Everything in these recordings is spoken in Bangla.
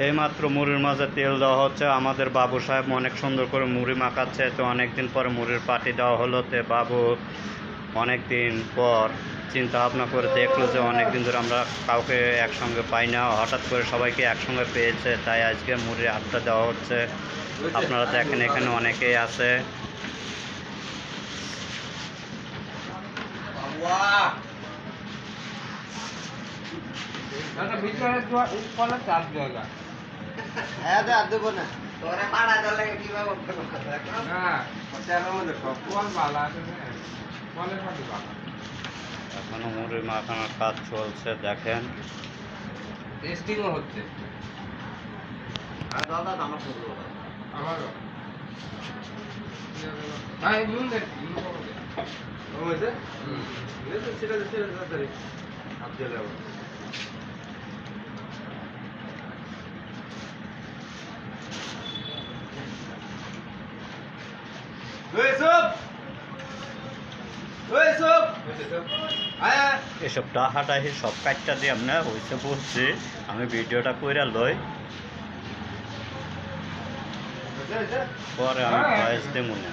এইমাত্র মুড়ির মাঝে তেল দেওয়া হচ্ছে। আমাদের বাবু সাহেব অনেক সুন্দর করে মুড়ি মাখাচ্ছে। তো অনেকদিন পরে মুড়ির পাটি দেওয়া হলো। তে বাবু অনেকদিন পর চিন্তা ভাবনা করে দেখলো যে অনেকদিন ধরে আমরা কাউকে একসঙ্গে পাই না, হঠাৎ করে সবাইকে একসঙ্গে পেয়েছে, তাই আজকে মুড়ির আড্ডা দেওয়া হচ্ছে। আপনারা দেখেন এখানে অনেকেই আছে। এখনো মুড়ি মাখানোর কাজ চলছে, দেখেন। টেস্টিংও হচ্ছে। আমারও ভাই নুন দেখ এসব ডাহাটাহি সব কাজটা দিয়ে আপনার হয়েছে বলছি, আমি ভিডিওটা কইরা লই, পরে আমি ভয়েস দেবো না।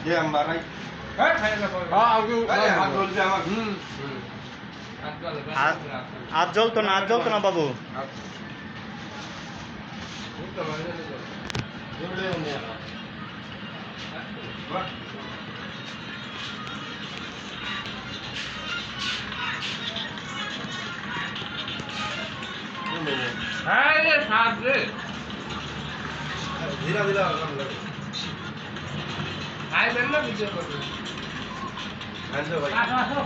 আজ জ্বলতো না, আজ জ্বলতো না বাবু। হ্যাঁ রে সাত রে ধীরে ধীরে আইবেন না ভিডিও করবে আনছো ভাই আসো আসো